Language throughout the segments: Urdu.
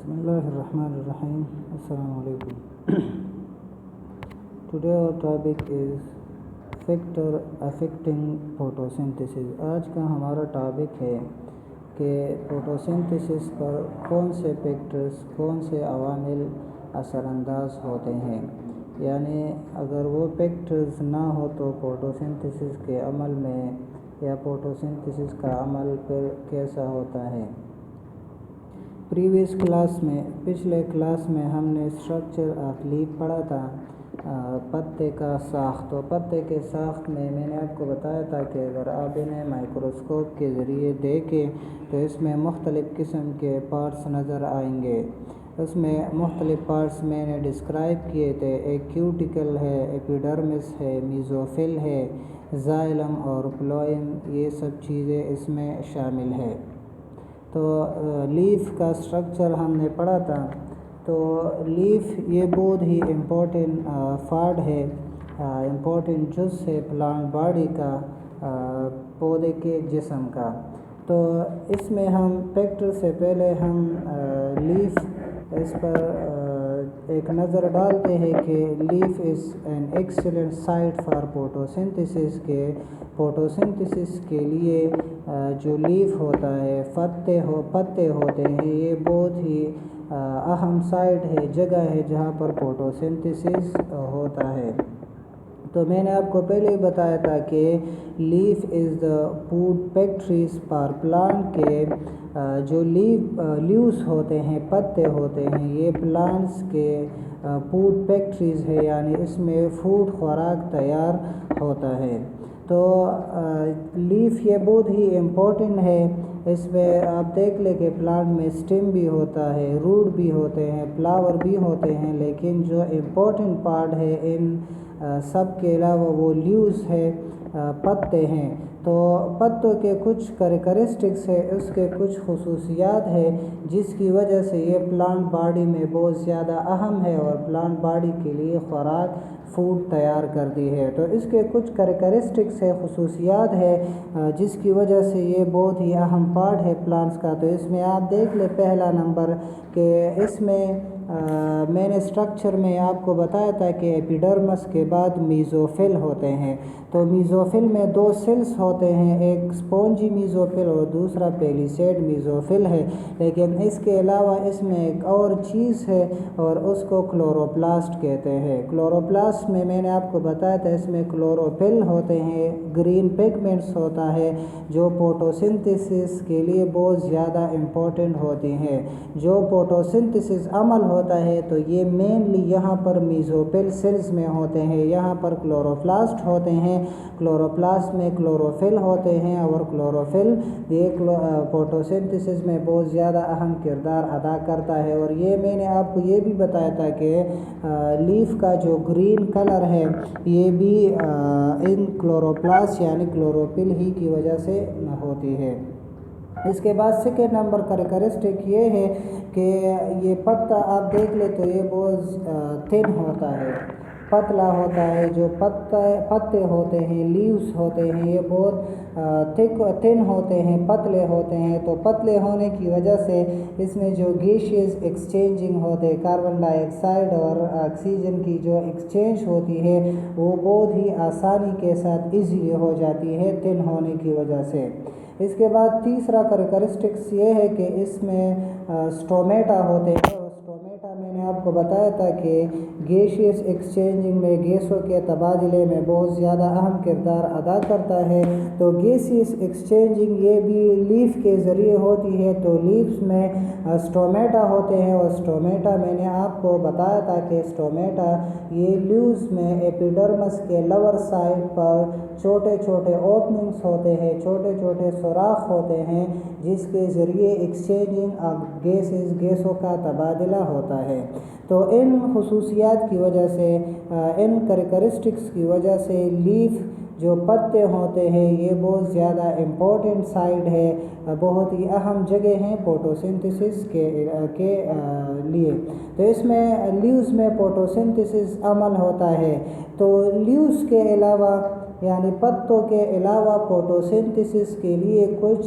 بسم اللہ الرحمن الرحیم. السلام علیکم. Today our topic is factor affecting photosynthesis. آج کا ہمارا ٹاپک ہے کہ فوٹوسنتھسس پر کون سے فیکٹرز، کون سے عوامل اثر انداز ہوتے ہیں، یعنی اگر وہ فیکٹرز نہ ہو تو فوٹوسنتھسس کے عمل میں یا فوٹوسنتھسس کا عمل پھر کیسا ہوتا ہے. پچھلے کلاس میں ہم نے اسٹرکچر آف لیف پڑھا تھا، پتے کا ساخت. تو پتے کے ساخت میں نے آپ کو بتایا تھا کہ اگر آپ انہیں مائکروسکوپ کے ذریعے دیکھیں تو اس میں مختلف قسم کے پارٹس نظر آئیں گے. اس میں مختلف پارٹس میں نے ڈسکرائب کیے تھے. ایک کیوٹیکل ہے، ایپیڈرمس ہے، میزوفل ہے، زائلم اور فلوئم، یہ سب چیزیں اس میں شامل ہے. تو لیف کا اسٹرکچر ہم نے پڑھا تھا. تو لیف یہ بہت ہی امپورٹنٹ پارٹ ہے، امپورٹنٹ جز ہے پلانٹ باڈی کا، پودے کے جسم کا. تو اس میں ہم فیکٹر سے پہلے ہم لیف اس پر ایک نظر ڈالتے ہیں کہ leaf is an excellent site for photosynthesis. کے فوٹوسنتھسس کے لیے جو لیف ہوتا ہے، پتے ہوتے ہیں، یہ بہت ہی اہم سائٹ ہے، جگہ ہے جہاں پر فوٹوسنتھسس ہوتا ہے. تو میں نے آپ کو پہلے ہی بتایا تھا کہ leaf is the food factories for plant. کے جو لیوز ہوتے ہیں، پتے ہوتے ہیں، یہ پلانٹس کے فوڈ فیکٹریز ہے، یعنی اس میں فوڈ خوراک تیار ہوتا ہے. تو لیف یہ بہت ہی امپورٹنٹ ہے. اس میں آپ دیکھ لیں کہ پلانٹ میں اسٹیم بھی ہوتا ہے، روٹ بھی ہوتے ہیں، فلاور بھی ہوتے ہیں، لیکن جو امپورٹنٹ پارٹ ہے ان سب کے علاوہ وہ لیوز ہے، پتے ہیں. تو پتوں کے کچھ کریکٹرسٹکس ہے، اس کے کچھ خصوصیات ہے جس کی وجہ سے یہ پلانٹ باڈی میں بہت زیادہ اہم ہے اور پلانٹ باڈی کے لیے خوراک فوڈ تیار کرتی ہے. تو اس کے کچھ کریکٹرسٹکس ہے، خصوصیات ہے جس کی وجہ سے یہ بہت ہی اہم پارٹ ہے پلانٹس کا. تو اس میں آپ دیکھ لیں پہلا نمبر کہ اس میں میں نے اسٹرکچر میں آپ کو بتایا تھا کہ ایپیڈرمس کے بعد میزوفل ہوتے ہیں. تو میزوفل میں دو سیلز ہوتے ہیں، ایک اسپونجی میزوفل اور دوسرا پیلیسیڈ میزوفل ہے. لیکن اس کے علاوہ اس میں ایک اور چیز ہے اور اس کو کلوروپلاسٹ کہتے ہیں. کلوروپلاسٹ میں نے آپ کو بتایا تھا اس میں کلوروفل ہوتے ہیں، گرین پیگمنٹس ہوتا ہے جو فوٹوسنتھسس کے لیے بہت زیادہ امپورٹنٹ ہوتی ہیں. جو فوٹوسنتھسس عمل ہوتا ہے تو یہ مینلی یہاں پر میزوفل سیلز میں ہوتے ہیں، یہاں پر کلوروپلاسٹ ہوتے ہیں. کلوروپلاسٹ میں کلوروفل ہوتے ہیں اور کلوروفل یہ فوٹوسنتھسس میں بہت زیادہ اہم کردار ادا کرتا ہے. اور یہ میں نے آپ کو یہ بھی بتایا تھا کہ لیف کا جو گرین کلر ہے یہ بھی ان کلوروپلاسٹ یعنی کلوروفل ہی کی وجہ سے ہوتی ہے. اس کے بعد سیکنڈ نمبر کریکٹرسٹک یہ ہے کہ یہ پتا آپ دیکھ لیں تو یہ بہت تھن ہوتا ہے، پتلا ہوتا ہے. جو پتے ہوتے ہیں، لیوز ہوتے ہیں، یہ بہت تھن ہوتے ہیں، پتلے ہوتے ہیں. تو پتلے ہونے کی وجہ سے اس میں جو گیشیز ایکسچینجنگ ہوتے، کاربن ڈائی آکسائڈ اور آکسیجن کی جو ایکسچینج ہوتی ہے وہ بہت ہی آسانی کے ساتھ ایزیلی ہو جاتی ہے تھن ہونے کی وجہ سے. اس کے بعد تیسرا کریکٹرسٹکس یہ ہے کہ اس میں اسٹومیٹا ہوتے ہیں. اسٹومیٹا میں نے آپ کو بتایا تھا کہ گیشیس ایکسچینجنگ میں گیسوں کے تبادلے میں بہت زیادہ اہم کردار ادا کرتا ہے. تو گیسیس ایکسچینجنگ یہ بھی لیف کے ذریعے ہوتی ہے. تو لیفز میں اسٹومیٹا ہوتے ہیں اور اسٹومیٹا میں نے آپ کو بتایا تھا کہ اسٹومیٹا یہ لیوز میں ایپیڈرمس کے لور سائڈ پر چھوٹے چھوٹے اوپننگز ہوتے ہیں، چھوٹے چھوٹے سوراخ ہوتے ہیں جس کے ذریعے ایکسچینجنگ آف گیسوں کا تبادلہ ہوتا ہے. تو ان خصوصیات کی وجہ سے، ان کریکٹرسٹکس کی وجہ سے لیف جو پتے ہوتے ہیں یہ بہت زیادہ امپورٹنٹ سائٹ ہے، بہت ہی اہم جگہ ہیں فوٹوسنتھسس کے لیے. تو اس میں لیوز میں فوٹوسنتھسس عمل ہوتا ہے. تو لیوز کے علاوہ یعنی پتوں کے علاوہ فوٹوسنتھسس کے لیے کچھ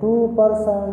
2%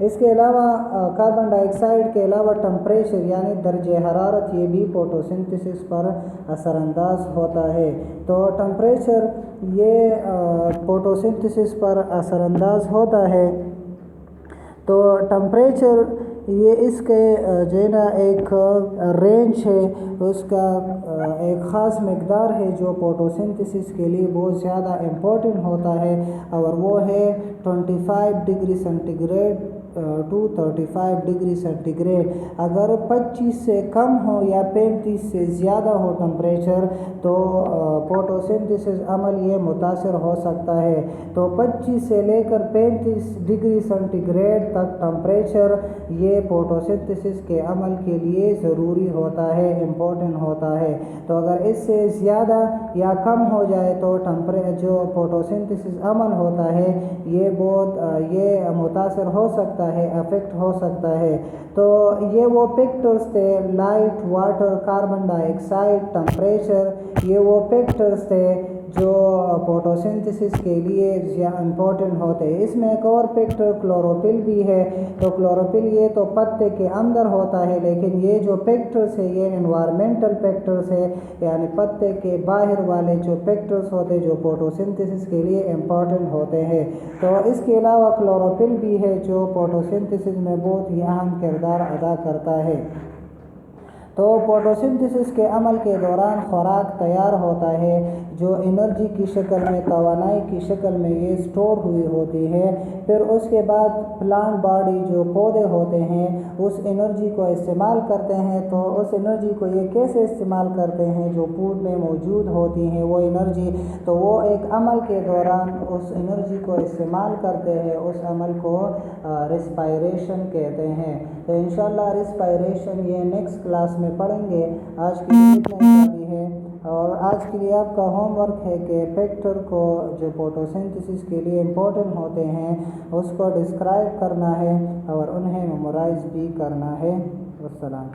اس کے علاوہ کاربن ڈائی آکسائڈ کے علاوہ ٹمپریچر یعنی درجہ حرارت یہ بھی فوٹوسنتھسس پر اثر انداز ہوتا ہے۔ تو ٹمپریچر یہ فوٹوسنتھسس پر اثر انداز ہوتا ہے۔ تو ٹمپریچر یہ اس کے جو ہے نا ایک رینج ہے، اس کا ایک خاص مقدار ہے جو فوٹوسنتھسس کے لیے بہت زیادہ امپورٹنٹ ہوتا ہے، اور وہ ہے 25 degree centigrade to 35 degree centigrade. اگر 25 سے کم ہو یا 35 سے زیادہ ہو ٹمپریچر تو فوٹوسنتھسس عمل یہ متاثر ہو سکتا ہے۔ تو 25 سے لے کر 35 ڈگری سینٹی گریڈ تک ٹمپریچر یہ فوٹوسنتھسس کے عمل کے لیے ضروری ہوتا ہے، امپورٹنٹ ہوتا ہے۔ تو اگر اس سے زیادہ یا کم ہو جائے تو جو فوٹوسنتھسس عمل ہوتا ہے یہ متاثر ہو سکتا ہے، افیکٹ ہو سکتا ہے۔ تو یہ وہ فیکٹرز تھے، لائٹ، واٹر، کاربن ڈائی آکسائڈ، ٹمپریچر، یہ وہ فیکٹرز تھے جو فوٹوسنتھسس کے لیے امپورٹنٹ ہوتے ہیں۔ اس میں ایک اور فیکٹر کلوروفل بھی ہے۔ تو کلوروفل یہ تو پتے کے اندر ہوتا ہے، لیکن یہ جو فیکٹرز ہے یہ انوائرمنٹل فیکٹرز ہے، یعنی پتے کے باہر والے جو فیکٹرز ہوتے ہیں جو فوٹوسنتھسس کے لیے امپورٹنٹ ہوتے ہیں۔ تو اس کے علاوہ کلوروفل بھی ہے جو فوٹوسنتھسس میں بہت ہی اہم کردار ادا کرتا ہے۔ تو فوٹوسنتھسس کے عمل کے دوران خوراک تیار ہوتا ہے جو انرجی کی شکل میں، توانائی کی شکل میں یہ اسٹور ہوئی ہوتی ہے۔ پھر اس کے بعد پلانٹ باڈی جو پودے ہوتے ہیں اس انرجی کو استعمال کرتے ہیں۔ تو اس انرجی کو یہ کیسے استعمال کرتے ہیں؟ جو فوڈ میں موجود ہوتی ہیں وہ انرجی، تو وہ ایک عمل کے دوران اس انرجی کو استعمال کرتے ہیں، اس عمل کو ریسپائریشن کہتے ہیں۔ تو انشاءاللہ ریسپائریشن یہ نیکسٹ کلاس میں پڑھیں گے۔ آج کے لیے اتنا ہی کافی ہے، اور آج کے لیے آپ کا ہوم ورک ہے کہ فیکٹر کو جو فوٹوسنتھسس کے لیے امپورٹنٹ ہوتے ہیں اس کو ڈسکرائب کرنا ہے اور انہیں میمورائز بھی کرنا ہے۔ والسلام۔